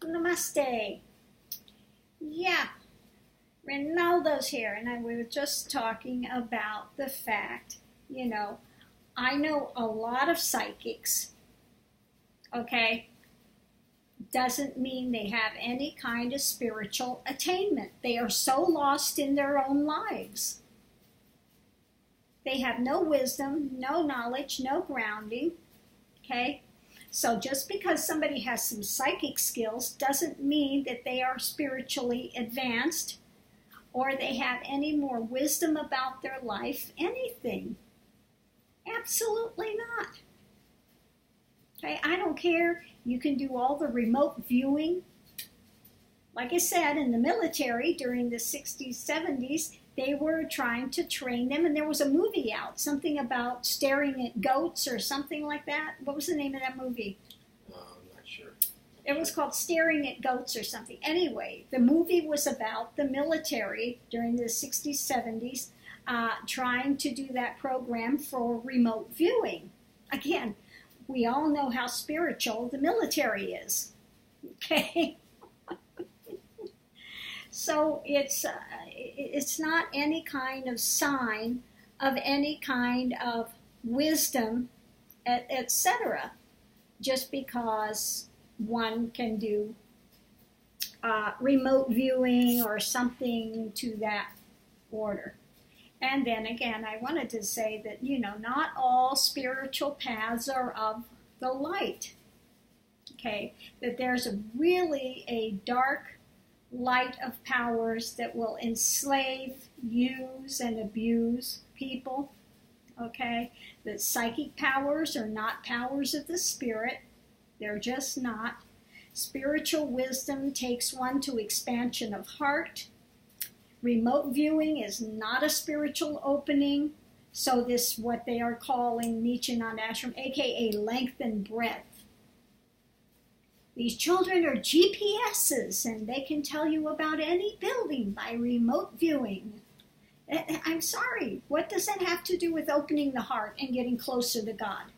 Namaste. Yeah, Ronaldo's here, and we were just talking about the fact, I know a lot of psychics, okay? Doesn't mean they have any kind of spiritual attainment. They are so lost in their own lives. They have no wisdom, no knowledge, no grounding, okay? So just because somebody has some psychic skills doesn't mean that they are spiritually advanced or they have any more wisdom about their life, anything. Absolutely not. Okay, I don't care. You can do all the remote viewing. Like I said, in the military during the 60s, 70s, they were trying to train them, and there was a movie out, something about staring at goats or something like that. What was the name of that movie? I'm not sure. It was called Staring at Goats or something. Anyway, the movie was about the military during the 60s, 70s, trying to do that program for remote viewing. Again, we all know how spiritual the military is, okay? So it's not any kind of sign of any kind of wisdom, etc. Just because one can do remote viewing or something to that order. And then again, I wanted to say that, not all spiritual paths are of the light. Okay, that there's really a dark light of powers that will enslave, use, and abuse people. Okay, that psychic powers are not powers of the spirit. They're just not. Spiritual wisdom takes one to expansion of heart. Remote viewing is not a spiritual opening. So this, what they are calling Nityananda Ashram, aka length and breadth. These children are GPSs, and they can tell you about any building by remote viewing. I'm sorry, what does that have to do with opening the heart and getting closer to God?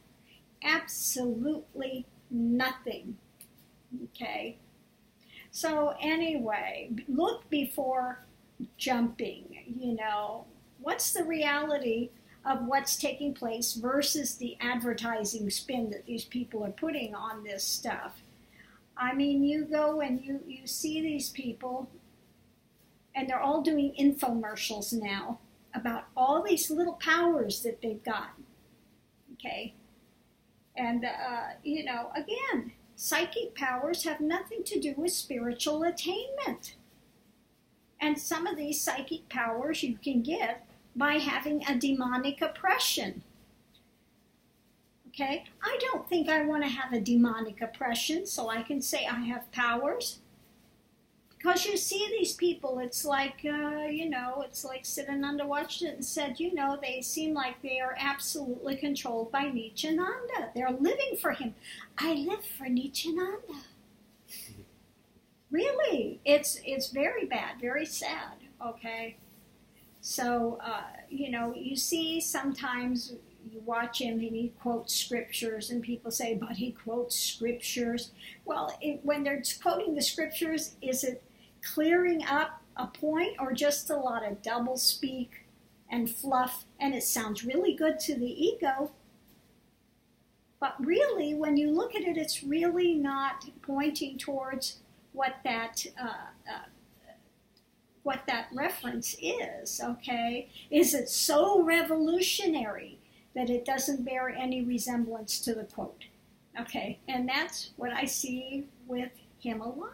Absolutely nothing. Okay? So anyway, look before jumping. What's the reality of what's taking place versus the advertising spin that these people are putting on this stuff? I mean, you go and you see these people, and they're all doing infomercials now about all these little powers that they've got, okay? And, again, psychic powers have nothing to do with spiritual attainment. And some of these psychic powers you can get by having a demonic oppression. Okay, I don't think I want to have a demonic oppression so I can say I have powers. Because you see these people, it's like, it's like Siddhananda watched it and said, they seem like they are absolutely controlled by Nityananda. They're living for him. I live for Nityananda. Really, it's very bad, very sad, okay? So, you see sometimes you watch him and he quotes scriptures and people say, but he quotes scriptures. Well, when they're quoting the scriptures, is it clearing up a point or just a lot of double speak and fluff? And it sounds really good to the ego. But really, when you look at it, it's really not pointing towards what that reference is, okay? Is it so revolutionary that it doesn't bear any resemblance to the quote? Okay, and that's what I see with him a lot.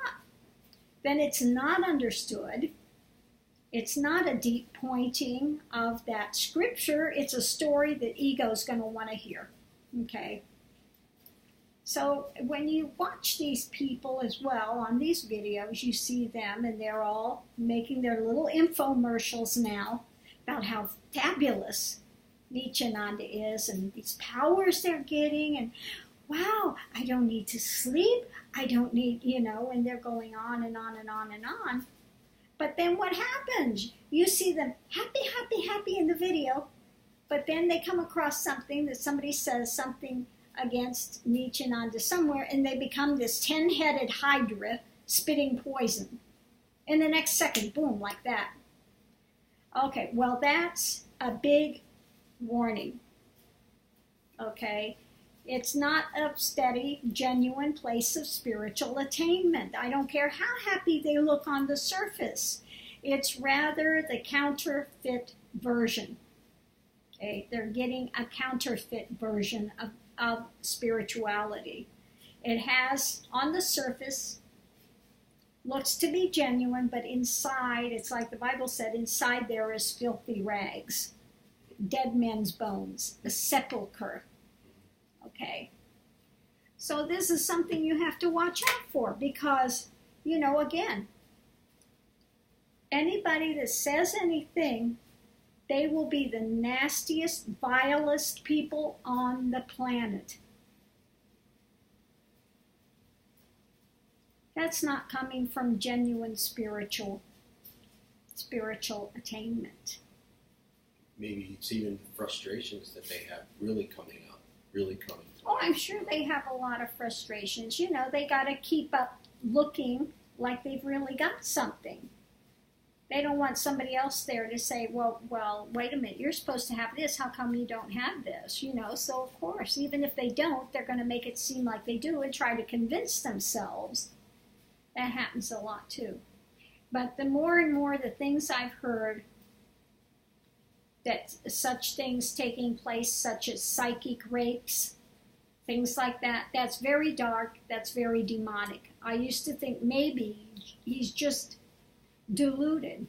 Then it's not understood. It's not a deep pointing of that scripture. It's a story that ego's going to want to hear, okay? So when you watch these people as well on these videos, you see them and they're all making their little infomercials now about how fabulous Nityananda is and these powers they're getting, and wow, I don't need to sleep, I don't need, and they're going on and on and on and on. But then what happens? You see them happy, happy, happy in the video, but then they come across something that somebody says something against Nityananda somewhere, and they become this 10-headed hydra spitting poison. In the next second, boom, like that. Okay, well, that's a big warning. Okay? It's not a steady, genuine place of spiritual attainment. I don't care how happy they look on the surface. It's rather the counterfeit version. Okay? They're getting a counterfeit version of spirituality. It has, on the surface, looks to be genuine, but inside, it's like the Bible said, inside there is filthy rags, dead men's bones, a sepulcher. Okay? So this is something you have to watch out for because, you know, again, anybody that says anything, they will be the nastiest, vilest people on the planet. That's not coming from genuine spiritual attainment. Maybe it's even frustrations that they have really coming up, really coming through. Oh, I'm sure they have a lot of frustrations. You know, they got to keep up looking like they've really got something. They don't want somebody else there to say, well, wait a minute, you're supposed to have this. How come you don't have this? You know, so of course, even if they don't, they're going to make it seem like they do and try to convince themselves. That happens a lot too. But the more and more the things I've heard that such things taking place, such as psychic rapes, things like that, that's very dark, that's very demonic. I used to think maybe he's just deluded.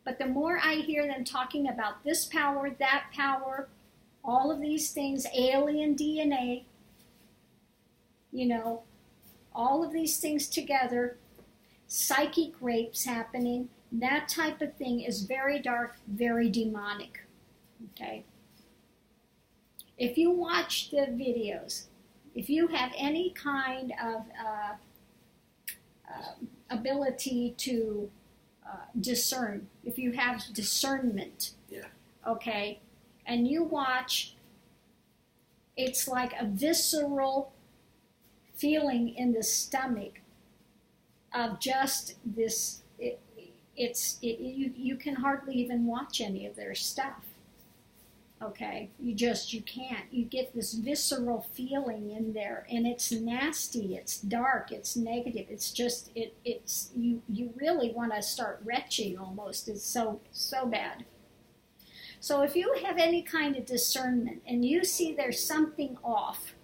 But the more I hear them talking about this power, that power, all of these things, alien DNA, you know, all of these things together, psychic rapes happening, that type of thing is very dark, very demonic. Okay? If you watch the videos, if you have any kind of ability to discern, if you have discernment, okay, and you watch, it's like a visceral feeling in the stomach of just this, you can hardly even watch any of their stuff. Okay, you can't. You get this visceral feeling in there, and it's nasty, it's dark, it's negative, it's just, you really want to start retching almost. It's so bad. So if you have any kind of discernment and you see there's something off,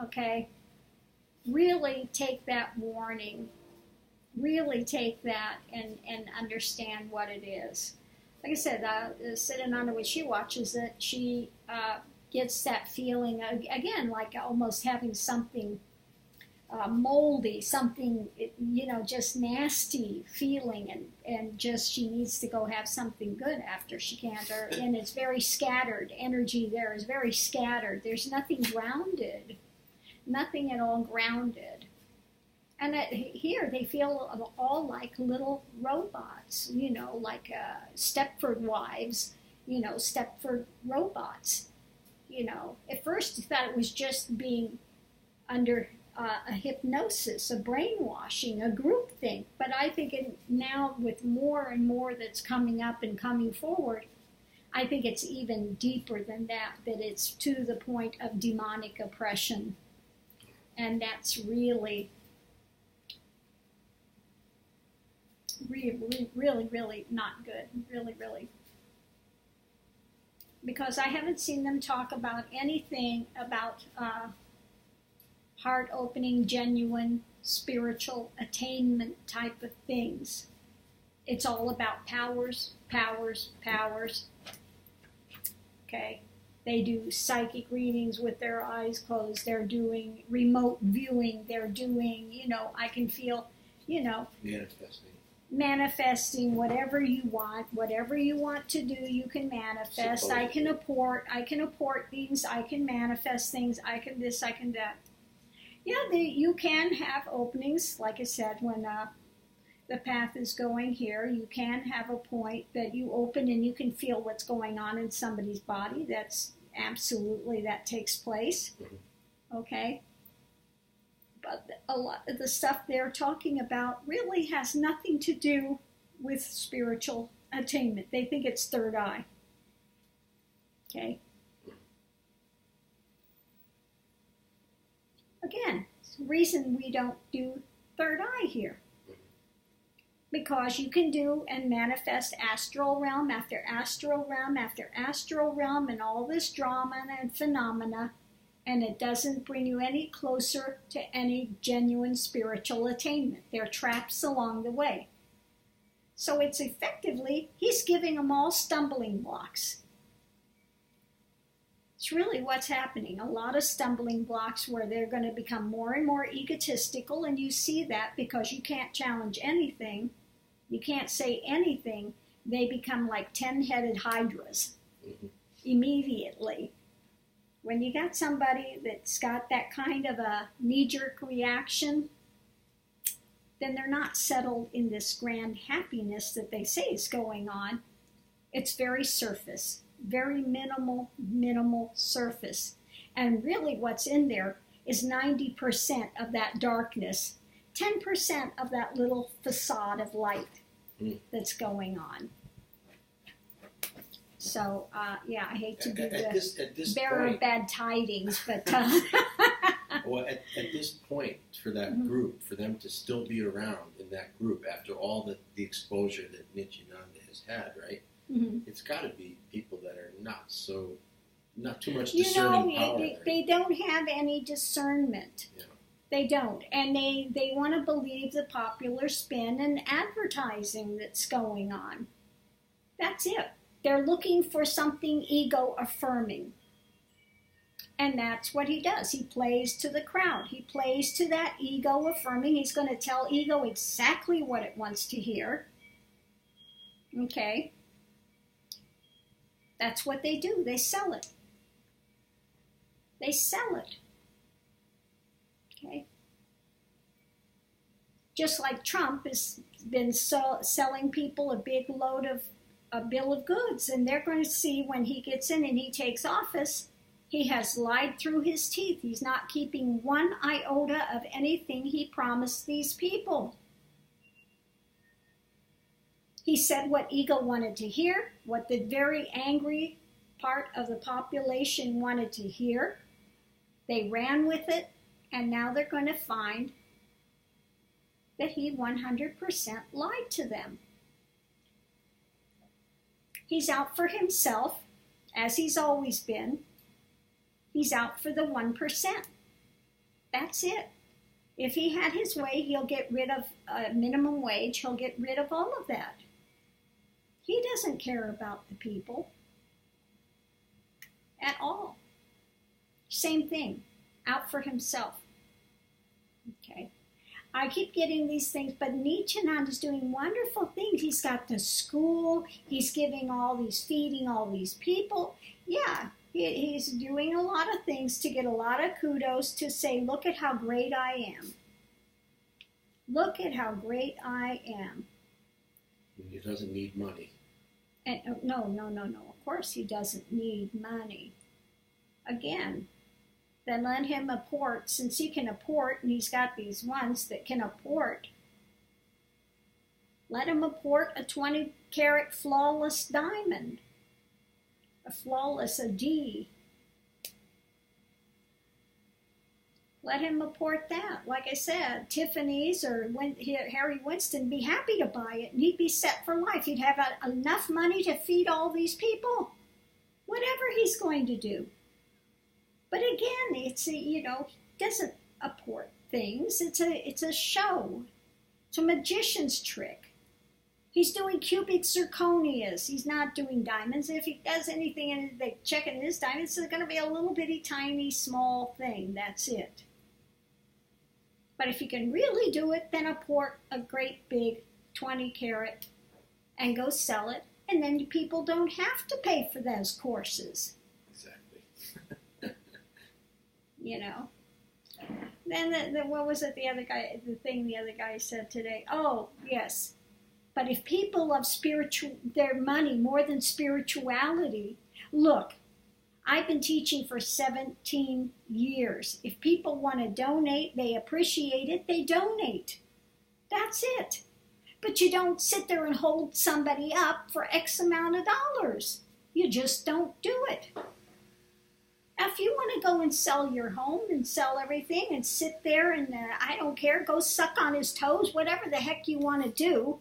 okay, really take that warning, really take that and understand what it is. Like I said, sitting on her when she watches it, she gets that feeling, again, like almost having something moldy, something, you know, just nasty feeling, and just she needs to go have something good after she can't. And it's very scattered. Energy there is very scattered. There's nothing grounded. Nothing at all grounded. And here they feel all like little robots, you know, like Stepford wives, you know, Stepford robots. You know, at first you thought it was just being under a hypnosis, a brainwashing, a group thing. But I think now with more and more that's coming up and coming forward, I think it's even deeper than that it's to the point of demonic oppression. And that's really, really not good. Really. Because I haven't seen them talk about anything about heart-opening, genuine, spiritual attainment type of things. It's all about powers. Okay? They do psychic readings with their eyes closed. They're doing remote viewing. They're doing, you know, I can feel, you know, manifesting whatever you want to do, you can manifest. Supposedly. I can apport things, I can manifest things, I can this, I can that. Yeah, you can have openings, like I said, when the path is going here, you can have a point that you open and you can feel what's going on in somebody's body. That's absolutely, that takes place. Okay? But a lot of the stuff they're talking about really has nothing to do with spiritual attainment. They think it's third eye. Okay? Again, it's the reason we don't do third eye here. Because you can do and manifest astral realm after astral realm after astral realm and all this drama and phenomena, and it doesn't bring you any closer to any genuine spiritual attainment. There are traps along the way. So it's effectively, he's giving them all stumbling blocks. It's really what's happening. A lot of stumbling blocks where they're going to become more and more egotistical, and you see that because you can't challenge anything. You can't say anything. They become like 10-headed hydras immediately. When you got somebody that's got that kind of a knee-jerk reaction, then they're not settled in this grand happiness that they say is going on. It's very surface, very minimal surface. And really what's in there is 90% of that darkness, 10% of that little facade of light that's going on. So, yeah, I hate to be the bearer of bad tidings, but... Well, at this point, for that group, for them to still be around in that group after all the exposure that Nityananda has had, right? It's got to be people that are not too much discerning power. They don't have any discernment. Yeah. They don't. And they want to believe the popular spin and advertising that's going on. That's it. They're looking for something ego-affirming. And that's what he does. He plays to the crowd. He plays to that ego-affirming. He's going to tell ego exactly what it wants to hear. Okay? That's what they do. They sell it. They sell it. Okay? Just like Trump has been selling people a big load of a bill of goods, and they're going to see when he gets in and he takes office, he has lied through his teeth. He's not keeping one iota of anything he promised these people. He said what ego wanted to hear, what the very angry part of the population wanted to hear. They ran with it, and now they're going to find that he 100% lied to them. He's out for himself, as he's always been. He's out for the 1%. That's it. If he had his way, he'll get rid of minimum wage. He'll get rid of all of that. He doesn't care about the people at all. Same thing, out for himself. Okay. I keep getting these things, but Nityananda is doing wonderful things. He's got the school. He's giving feeding all these people. Yeah, he's doing a lot of things to get a lot of kudos to say, look at how great I am. Look at how great I am. He doesn't need money. And no. Of course he doesn't need money. Again, then let him apport, since he can apport, and he's got these ones that can apport. Let him apport a 20-carat flawless diamond, a D. Let him apport that. Like I said, Tiffany's or Harry Winston be happy to buy it, and he'd be set for life. He'd have enough money to feed all these people, whatever he's going to do. But again, he doesn't apport things. It's a show. It's a magician's trick. He's doing cubic zirconias. He's not doing diamonds. If he does anything and they check in his diamonds, it's going to be a little bitty, tiny, small thing. That's it. But if you can really do it, then apport a great big 20-carat and go sell it, and then people don't have to pay for those courses. Then what was it the other guy said today? Oh, yes. But if people love their money more than spirituality, look, I've been teaching for 17 years. If people want to donate, they appreciate it, they donate. That's it. But you don't sit there and hold somebody up for X amount of dollars. You just don't do it. Now, if you want to go and sell your home and sell everything and sit there and, I don't care, go suck on his toes, whatever the heck you want to do,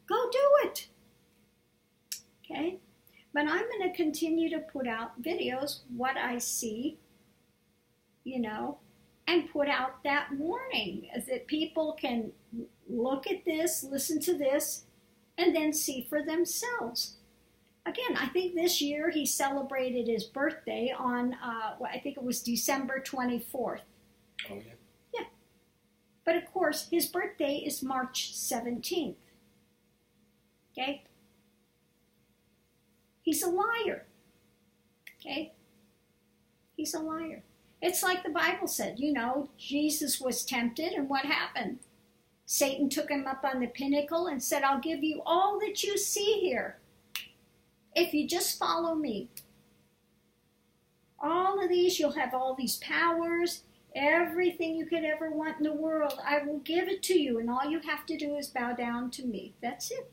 go do it. Okay? But I'm going to continue to put out videos, what I see, and put out that warning that people can look at this, listen to this, and then see for themselves. Again, I think this year he celebrated his birthday on, I think it was December 24th. Oh, yeah? Yeah. But of course, his birthday is March 17th. Okay? He's a liar. Okay? He's a liar. It's like the Bible said, Jesus was tempted, and what happened? Satan took him up on the pinnacle and said, I'll give you all that you see here. If you just follow me. All of these, you'll have all these powers, everything you could ever want in the world. I will give it to you, and all you have to do is bow down to me. That's it.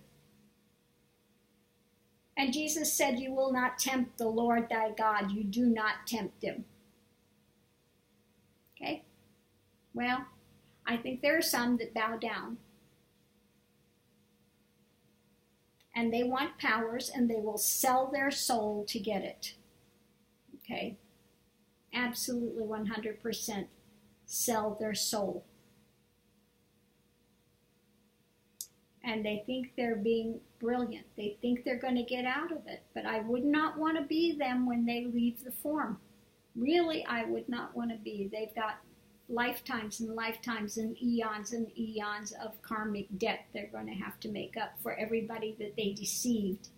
And Jesus said, you will not tempt the Lord thy God. You do not tempt him. Okay? Well, I think there are some that bow down. And they want powers, and they will sell their soul to get it. Okay? Absolutely 100% sell their soul. And they think they're being brilliant. They think they're going to get out of it. But I would not want to be them when they leave the form. Really, I would not want to be. They've got lifetimes and lifetimes and eons of karmic debt they're going to have to make up for everybody that they deceived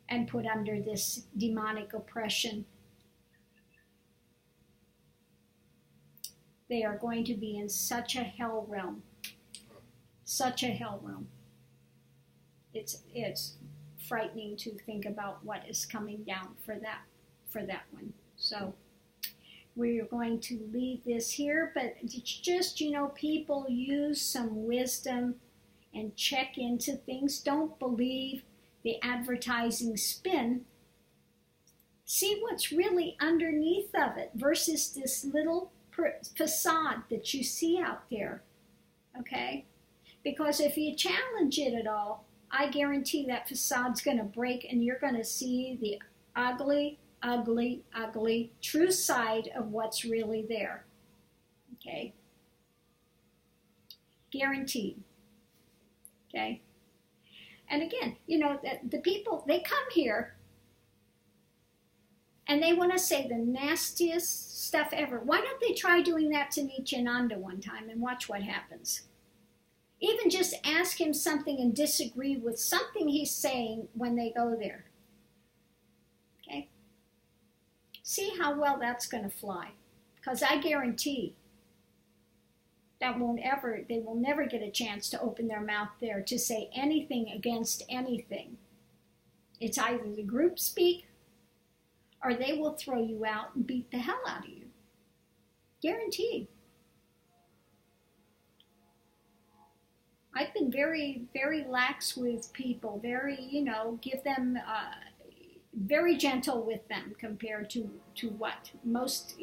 and put under this demonic oppression. They are going to be in such a hell realm. Such a hell realm. It's frightening to think about what is coming down for that one. So we're going to leave this here, but it's just, people use some wisdom and check into things. Don't believe the advertising spin. See what's really underneath of it versus this little facade that you see out there, okay? Because if you challenge it at all, I guarantee that facade's going to break and you're going to see the ugly, ugly, ugly true side of what's really there. Okay? Guaranteed. Okay? And again, the people, they come here and they want to say the nastiest stuff ever. Why don't they try doing that to Nityananda one time and watch what happens? Even just ask him something and disagree with something he's saying when they go there. Okay? See how well that's going to fly. Because I guarantee they will never get a chance to open their mouth there to say anything against anything. It's either the group speak or they will throw you out and beat the hell out of you. Guaranteed. I've been very, very lax with people, give them, very gentle with them compared to what? Most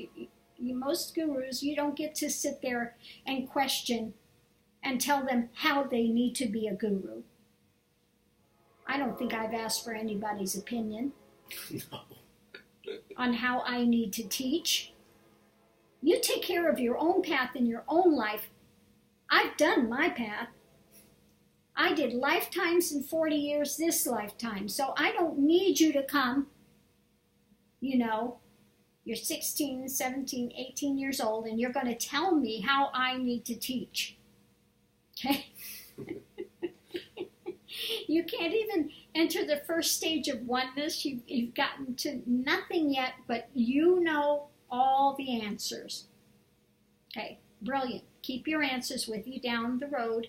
gurus, you don't get to sit there and question and tell them how they need to be a guru. I don't think I've asked for anybody's opinion on how I need to teach. You take care of your own path in your own life. I've done my path. I did lifetimes in 40 years this lifetime, so I don't need you to come, you're 16, 17, 18 years old, and you're going to tell me how I need to teach. Okay? You can't even enter the first stage of oneness. You've gotten to nothing yet, but you know all the answers. Okay, brilliant. Keep your answers with you down the road.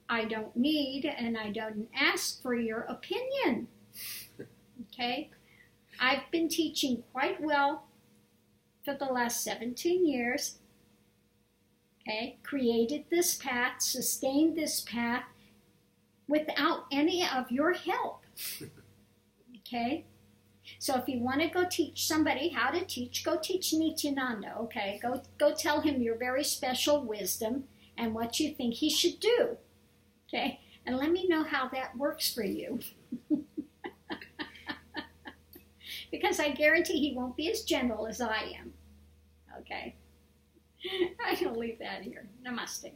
I don't need and I don't ask for your opinion. Okay? I've been teaching quite well for the last 17 years. Okay, created this path, sustained this path without any of your help. Okay, so if you want to go teach somebody how to teach, go teach Nityananda. Okay, go tell him your very special wisdom and what you think he should do. Okay, and let me know how that works for you. Because I guarantee he won't be as gentle as I am. Okay. I will leave that here. Namaste.